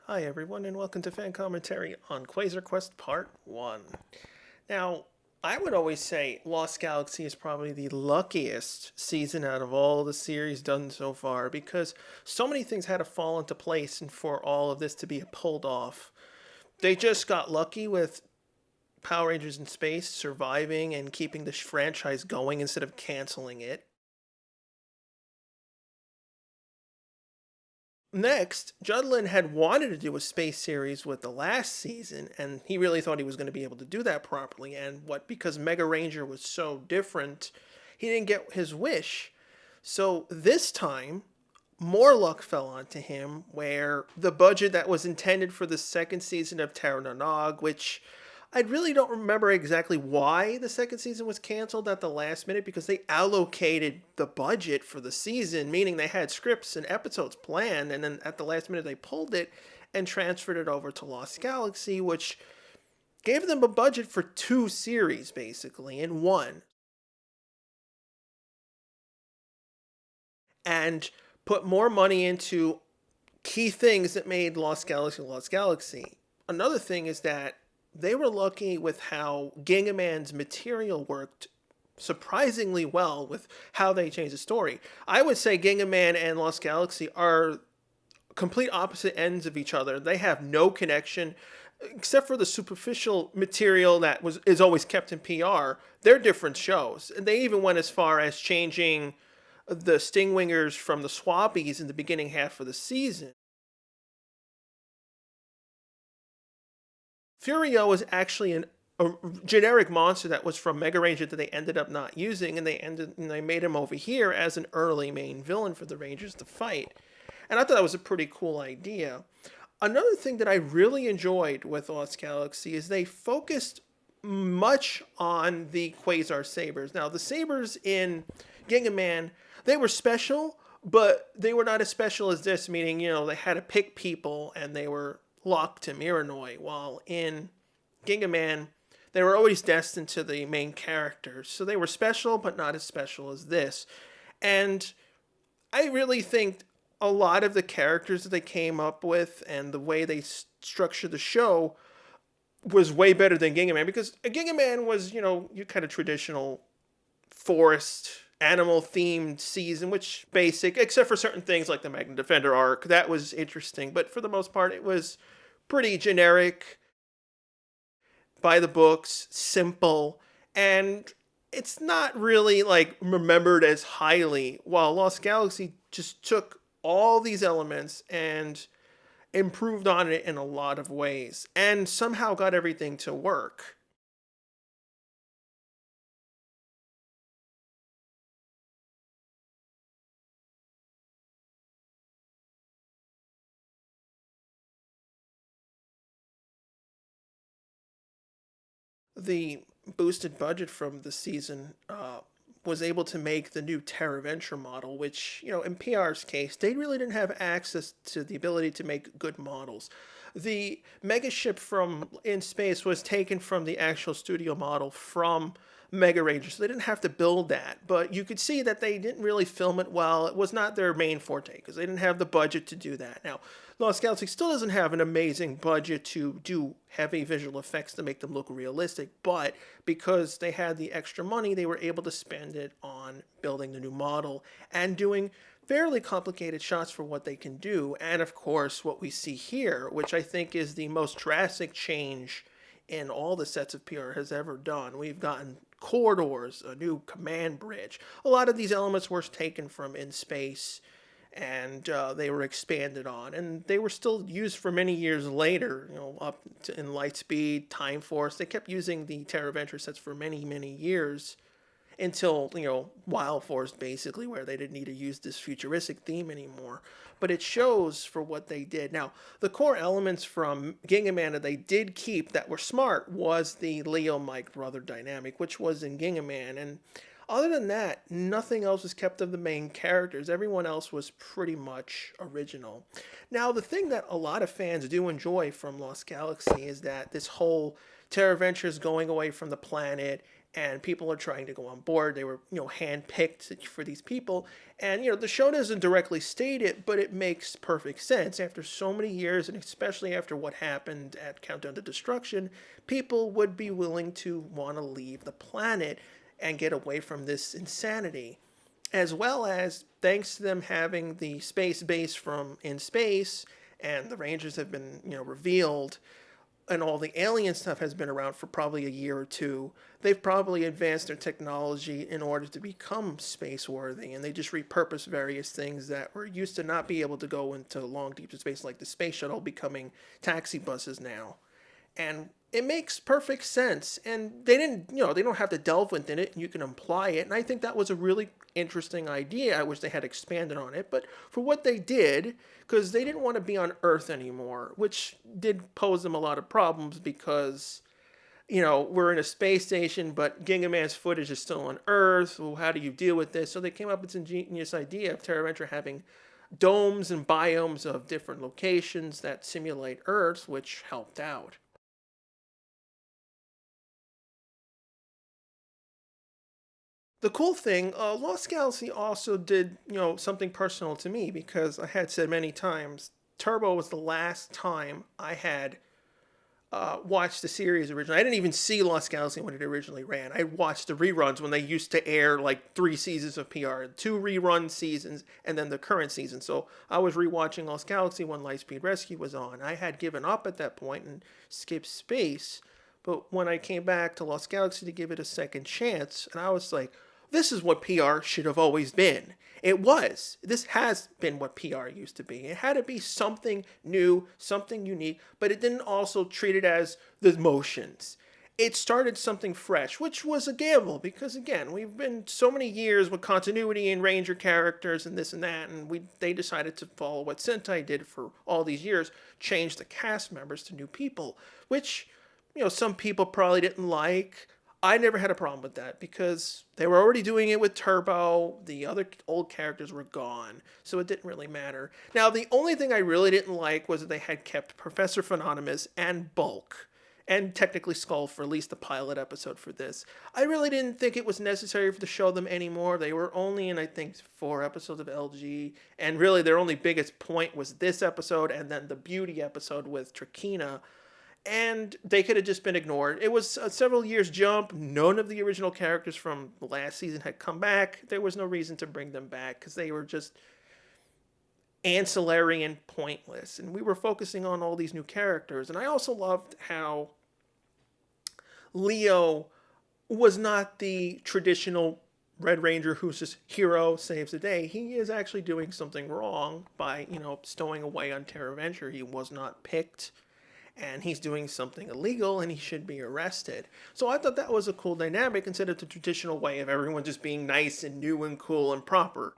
Hi everyone and welcome to fan commentary on Quasar Quest Part 1. Now, I would always say Lost Galaxy is probably the luckiest season out of all the series done so far because so many things had to fall into place and for all of this to be pulled off. They just got lucky with Power Rangers in Space surviving and keeping the franchise going instead of canceling it. Next, Judlin had wanted to do a space series with the last season, and he really thought he was going to be able to do that properly. And because Mega Ranger was so different, he didn't get his wish. So this time, more luck fell onto him, where the budget that was intended for the second season of Terra Nog, which I really don't remember exactly why the second season was canceled at the last minute because they allocated the budget for the season, meaning they had scripts and episodes planned, and then at the last minute they pulled it and transferred it over to Lost Galaxy, which gave them a budget for two series basically in one, and put more money into key things that made Lost Galaxy Lost Galaxy. Another thing is that they were lucky with how Gingaman's material worked surprisingly well with how they changed the story. I would say Gingaman and Lost Galaxy are complete opposite ends of each other. They have no connection except for the superficial material that is always kept in PR. They're different shows. And they even went as far as changing the Stingwingers from the Swabbies in the beginning half of the season. Furio was actually a generic monster that was from Mega Ranger that they ended up not using, and they made him over here as an early main villain for the Rangers to fight. And I thought that was a pretty cool idea. Another thing that I really enjoyed with Lost Galaxy is they focused much on the Quasar sabers. Now, the sabers in Gingaman, they were special, but they were not as special as this, meaning, they had to pick people and they were locked to Miranoi, while in Gingaman, they were always destined to the main characters. So they were special, but not as special as this. And I really think a lot of the characters that they came up with and the way they structured the show was way better than Gingaman, because Gingaman was, your kind of traditional forest animal themed season, which basic, except for certain things like the Magna Defender arc. That was interesting, but for the most part, it was pretty generic, by the books, simple, and it's not really like remembered as highly. While Lost Galaxy just took all these elements and improved on it in a lot of ways and somehow got everything to work. The boosted budget from the season was able to make the new Terra Venture model, which, in PR's case, they really didn't have access to the ability to make good models. The megaship from In Space was taken from the actual studio model from Mega Ranger, so they didn't have to build that. But you could see that they didn't really film it well. It was not their main forte because they didn't have the budget to do that. Now, Lost Galaxy still doesn't have an amazing budget to do heavy visual effects to make them look realistic, but because they had the extra money, they were able to spend it on building the new model and doing fairly complicated shots for what they can do. And of course, what we see here, which I think is the most drastic change in all the sets of PR has ever done. We've gotten corridors, a new command bridge. A lot of these elements were taken from In Space, and they were expanded on, and they were still used for many years later. Up to, in Lightspeed, Time Force, they kept using the Terra Venture sets for many, many years until Wild Force, basically, where they didn't need to use this futuristic theme anymore. But it shows for what they did. Now, the core elements from Gingaman that they did keep that were smart was the Leo Mike brother dynamic, which was in Gingaman. And other than that, nothing else was kept of the main characters. Everyone else was pretty much original. Now, the thing that a lot of fans do enjoy from Lost Galaxy is that this whole TerraVenture is going away from the planet, and people are trying to go on board. They were, handpicked for these people. And, the show doesn't directly state it, but it makes perfect sense. After so many years, and especially after what happened at Countdown to Destruction, people would be willing to want to leave the planet and get away from this insanity. As well as, thanks to them having the space base from in space, and the Rangers have been, revealed, and all the alien stuff has been around for probably a year or two, they've probably advanced their technology in order to become space worthy, and they just repurpose various things that were used to not be able to go into long deep space, like the space shuttle becoming taxi buses now. And it makes perfect sense. And they didn't, they don't have to delve within it, and you can imply it. And I think that was a really interesting idea. I wish they had expanded on it. But for what they did, because they didn't want to be on Earth anymore, which did pose them a lot of problems because, we're in a space station, but Gingaman's footage is still on Earth. Well, how do you deal with this? So they came up with this ingenious idea of TerraVenture having domes and biomes of different locations that simulate Earth, which helped out. The cool thing, Lost Galaxy also did, something personal to me because I had said many times, Turbo was the last time I had watched the series originally. I didn't even see Lost Galaxy when it originally ran. I watched the reruns when they used to air like 3 seasons of PR, 2 rerun seasons, and then the current season. So I was rewatching Lost Galaxy when Lightspeed Rescue was on. I had given up at that point and skipped space. But when I came back to Lost Galaxy to give it a second chance, and I was like, this is what PR should have always been. It was. This has been what PR used to be. It had to be something new, something unique, but it didn't also treat it as the motions. It started something fresh, which was a gamble because, again, we've been so many years with continuity and Ranger characters and this and that, and they decided to follow what Sentai did for all these years, change the cast members to new people, which, some people probably didn't like. I never had a problem with that because they were already doing it with Turbo. The other old characters were gone, so it didn't really matter. Now, the only thing I really didn't like was that they had kept Professor Phenonymous and Bulk, and technically Skull for at least the pilot episode for this. I really didn't think it was necessary to show them anymore. They were only in, I think, 4 episodes of LG, and really their only biggest point was this episode and then the Beauty episode with Trakina. And they could have just been ignored. It was a several years jump. None of the original characters from last season had come back. There was no reason to bring them back because they were just ancillary and pointless. And we were focusing on all these new characters. And I also loved how Leo was not the traditional Red Ranger who's just hero, saves the day. He is actually doing something wrong by, stowing away on TerraVenture. He was not picked, and he's doing something illegal, and he should be arrested. So I thought that was a cool dynamic instead of the traditional way of everyone just being nice and new and cool and proper.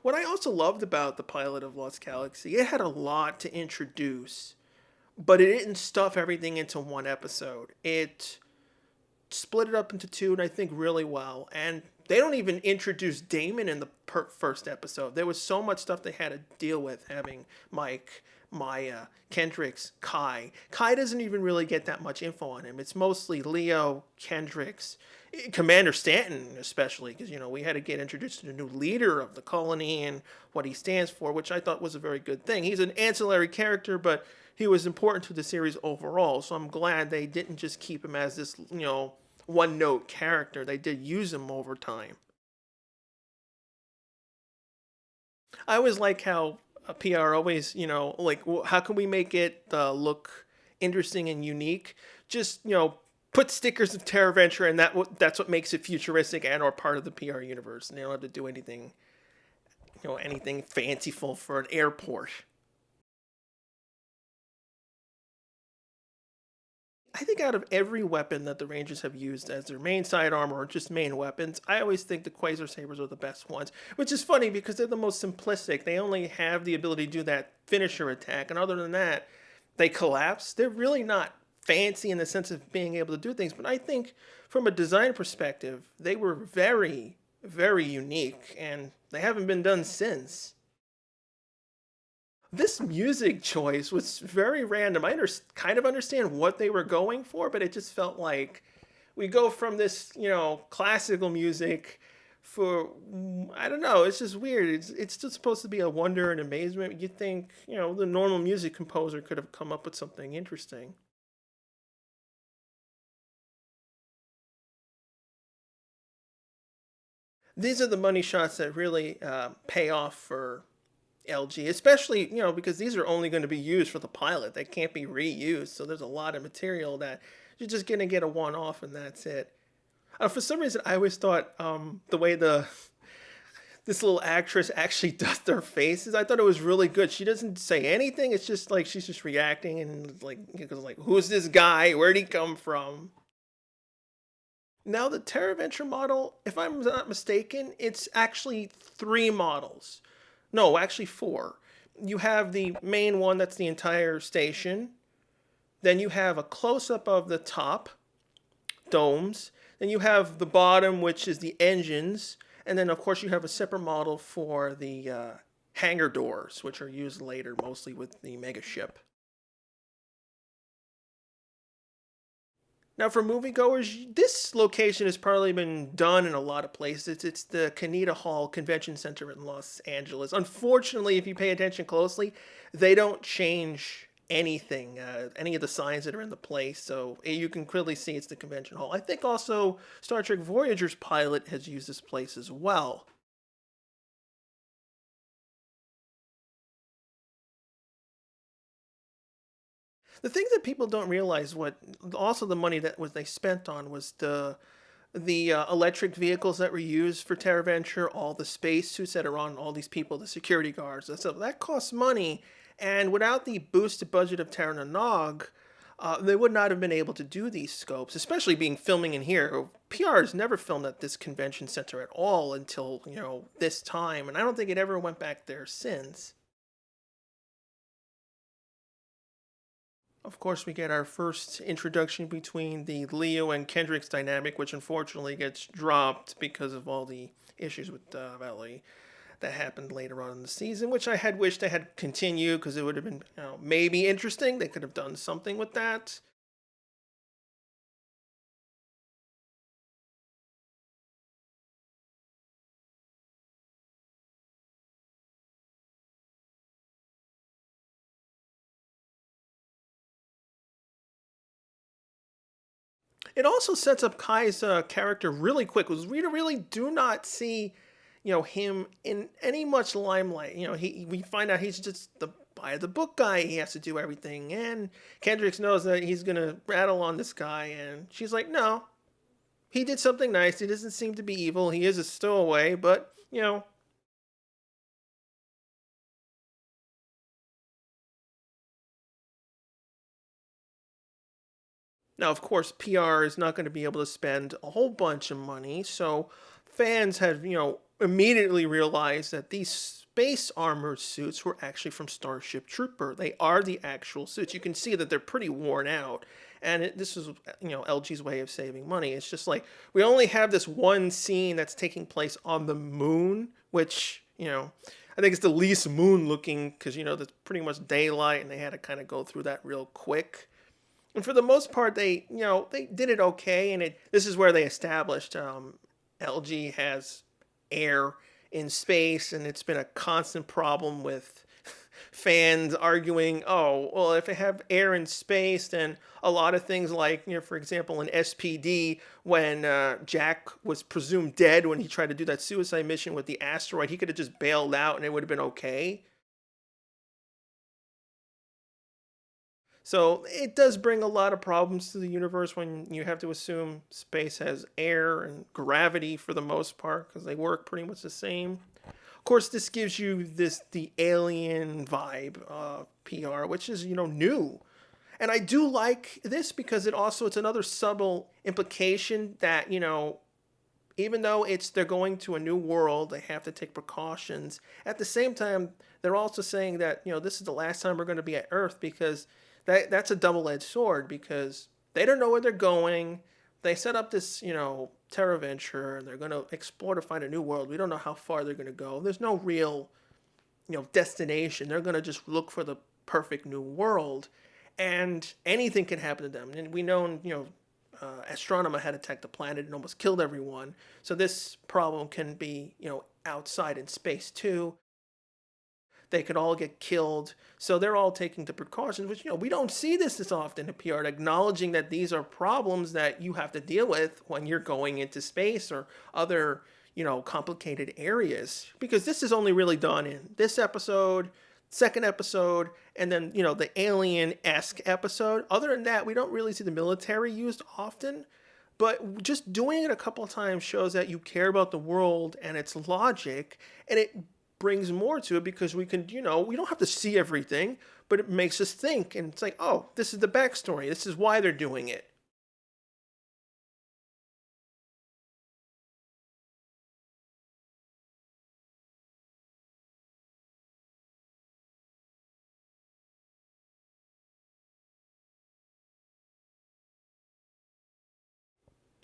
What I also loved about the pilot of Lost Galaxy, it had a lot to introduce, but it didn't stuff everything into one episode. It split it up into 2, and I think really well. And they don't even introduce Damon in the first episode. There was so much stuff they had to deal with, having Mike, Maya, Kendricks, Kai. Kai doesn't even really get that much info on him. It's mostly Leo, Kendricks, Commander Stanton especially, because, we had to get introduced to the new leader of the colony and what he stands for, which I thought was a very good thing. He's an ancillary character, but he was important to the series overall, so I'm glad they didn't just keep him as this, one-note character. They did use him over time. I always like how PR always, like, how can we make it look interesting and unique? Just, put stickers of TerraVenture, and that's what makes it futuristic and or part of the PR universe. And they don't have to do anything, anything fanciful for an airport. I think out of every weapon that the Rangers have used as their main sidearm or just main weapons, I always think the Quasar Sabers are the best ones. Which is funny because they're the most simplistic. They only have the ability to do that finisher attack. And other than that, they collapse. They're really not fancy in the sense of being able to do things, but I think from a design perspective, they were very, very unique, and they haven't been done since. This music choice was very random. Kind of understand what they were going for, but it just felt like we go from this, classical music for I don't know. It's just weird. It's still supposed to be a wonder and amazement. You'd think, the normal music composer could have come up with something interesting. These are the money shots that really pay off for LG, especially because these are only going to be used for the pilot. They can't be reused, so there's a lot of material that you're just gonna get a one-off and that's it. For some reason, I always thought the way the this little actress actually does their faces, I thought it was really good. She doesn't say anything. It's just like she's just reacting and like who's this guy? Where'd he come from? Now the TerraVenture model, if I'm not mistaken, it's actually three models. No, actually four. You have the main one that's the entire station. Then you have a close up of the top domes. Then you have the bottom, which is the engines. And then, of course, you have a separate model for the hangar doors, which are used later mostly with the mega ship. Now, for moviegoers, this location has probably been done in a lot of places. It's the Kaneda Hall Convention Center in Los Angeles. Unfortunately, if you pay attention closely, they don't change anything, any of the signs that are in the place. So you can clearly see it's the convention hall. I think also Star Trek Voyager's pilot has used this place as well. The thing that people don't realize what also the money that was they spent on was the electric vehicles that were used for TerraVenture, all the spacesuits that are on all these people, the security guards, and stuff. That costs money, and without the boosted budget of Terra Nog, they would not have been able to do these scopes, especially being filming in here. PR has never filmed at this convention center at all until this time, and I don't think it ever went back there since. Of course, we get our first introduction between the Leo and Kendrick's dynamic, which unfortunately gets dropped because of all the issues with Valley that happened later on in the season, which I had wished they had continued because it would have been maybe interesting. They could have done something with that. It also sets up Kai's character really quick. Because we really do not see, him in any much limelight. We find out he's just the by the book guy. He has to do everything, and Kendricks knows that he's gonna rattle on this guy, and she's like, no, he did something nice. He doesn't seem to be evil. He is a stowaway, but Now, of course, PR is not going to be able to spend a whole bunch of money, so fans have, immediately realized that these space armored suits were actually from Starship Trooper. They are the actual suits. You can see that they're pretty worn out, and this is, LG's way of saving money. It's just like we only have this one scene that's taking place on the moon, which, I think it's the least moon looking because, there's pretty much daylight, and they had to kind of go through that real quick. And for the most part, they did it okay, and this is where they established LG has air in space, and it's been a constant problem with fans arguing, oh, well, if they have air in space, then a lot of things like, for example, in SPD, when Jack was presumed dead when he tried to do that suicide mission with the asteroid, he could have just bailed out and it would have been okay. So it does bring a lot of problems to the universe when you have to assume space has air and gravity for the most part because they work pretty much the same. Of course, this gives you the alien vibe PR, which is new, and I do like this because it's another subtle implication that even though they're going to a new world, they have to take precautions. At the same time, they're also saying that this is the last time we're going to be at Earth because That's a double-edged sword because they don't know where they're going. They set up this, Terra Venture, and they're going to explore to find a new world. We don't know how far they're going to go. There's no real, destination. They're going to just look for the perfect new world, and anything can happen to them. And we know, Astronema had attacked the planet and almost killed everyone. So this problem can be, outside in space too. They could all get killed. So they're all taking the precautions, which, we don't see this as often in PR, acknowledging that these are problems that you have to deal with when you're going into space or other, complicated areas. Because this is only really done in this episode, second episode, and then, the alien-esque episode. Other than that, we don't really see the military used often. But just doing it a couple of times shows that you care about the world and its logic, and it brings more to it because we can, we don't have to see everything, but it makes us think. And it's like, oh, this is the backstory. This is why they're doing it.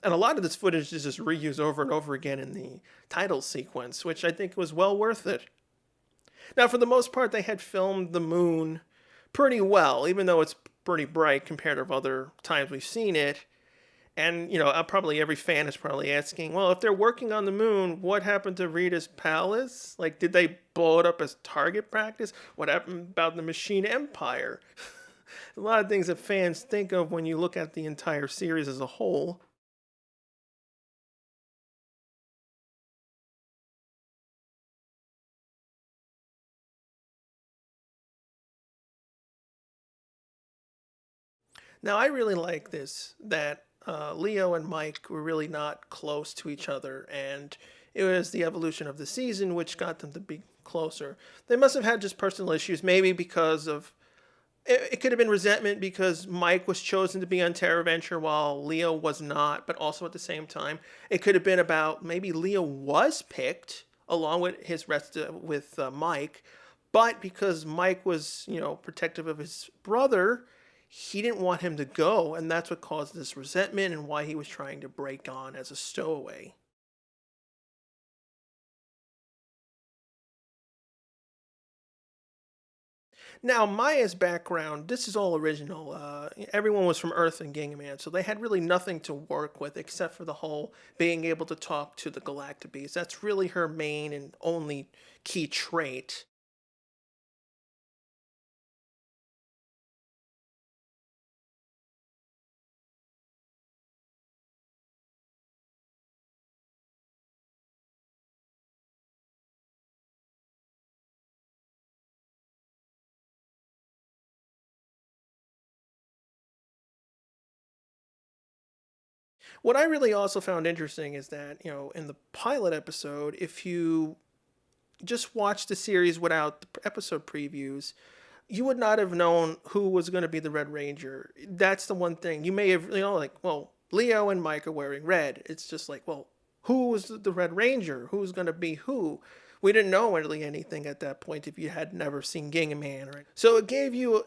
And a lot of this footage is just reused over and over again in the title sequence, which I think was well worth it. Now, for the most part, they had filmed the moon pretty well, even though it's pretty bright compared to other times we've seen it. And, probably every fan is probably asking, well, if they're working on the moon, what happened to Rita's palace? Like, did they blow it up as target practice? What happened about the Machine Empire? A lot of things that fans think of when you look at the entire series as a whole. Now, I really like this, that Leo and Mike were really not close to each other, and it was the evolution of the season which got them to be closer. They must have had just personal issues, maybe because of. It could have been resentment because Mike was chosen to be on Terra Venture while Leo was not, but also at the same time, it could have been about maybe Leo was picked along with his rest with Mike, but because Mike was, protective of his brother, he didn't want him to go, and that's what caused this resentment and why he was trying to break on as a stowaway. Now, Maya's background, this is all original. Everyone was from Earth and Gingaman, so they had really nothing to work with except for the whole being able to talk to the Galactabees. That's really her main and only key trait. What I really also found interesting is that, in the pilot episode, if you just watch the series without the episode previews, you would not have known who was going to be the Red Ranger. That's the one thing. You may have, like, well, Leo and Mike are wearing red. It's just like, well, who was the Red Ranger? Who's going to be who? We didn't know really anything at that point if you had never seen Gingaman. Right? So it gave you,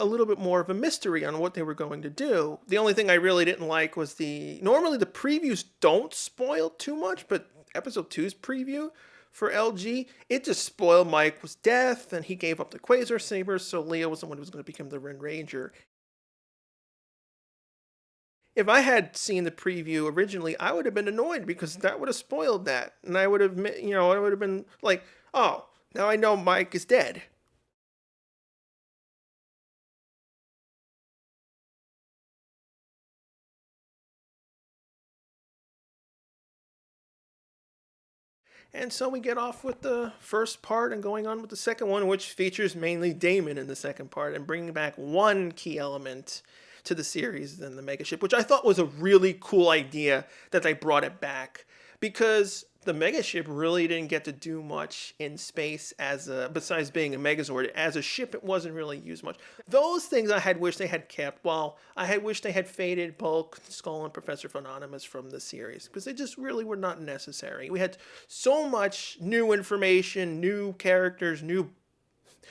a little bit more of a mystery on what they were going to do. The only thing I really didn't like was normally the previews don't spoil too much, but episode two's preview for LG, it just spoiled Mike's death, and he gave up the Quasar saber, so Leo was the one who was going to become the Red Ranger. If I had seen the preview originally, I would have been annoyed because that would have spoiled that, and I would have, I would have been like, oh, now I know Mike is dead. And so we get off with the first part and going on with the second one, which features mainly Damon in the second part and bringing back one key element to the series than the Megaship, which I thought was a really cool idea that they brought it back because the Megaship really didn't get to do much in space besides being a Megazord. As a ship, it wasn't really used much. Those things I had wished they had kept. Well, I had wished they had faded Bulk, Skull, and Professor Phononimus from the series because they just really were not necessary. We had so much new information, new characters, new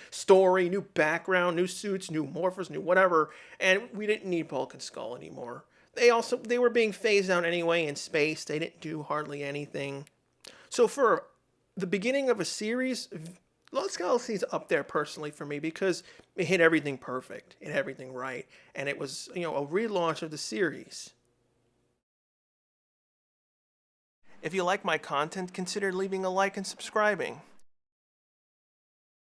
story, new background, new suits, new morphers, new whatever, and we didn't need Bulk and Skull anymore. They were being phased out anyway in space. They didn't do hardly anything. So for the beginning of a series, Lost Galaxy's up there personally for me because it hit everything perfect, it hit everything right, and it was, a relaunch of the series. If you like my content, consider leaving a like and subscribing.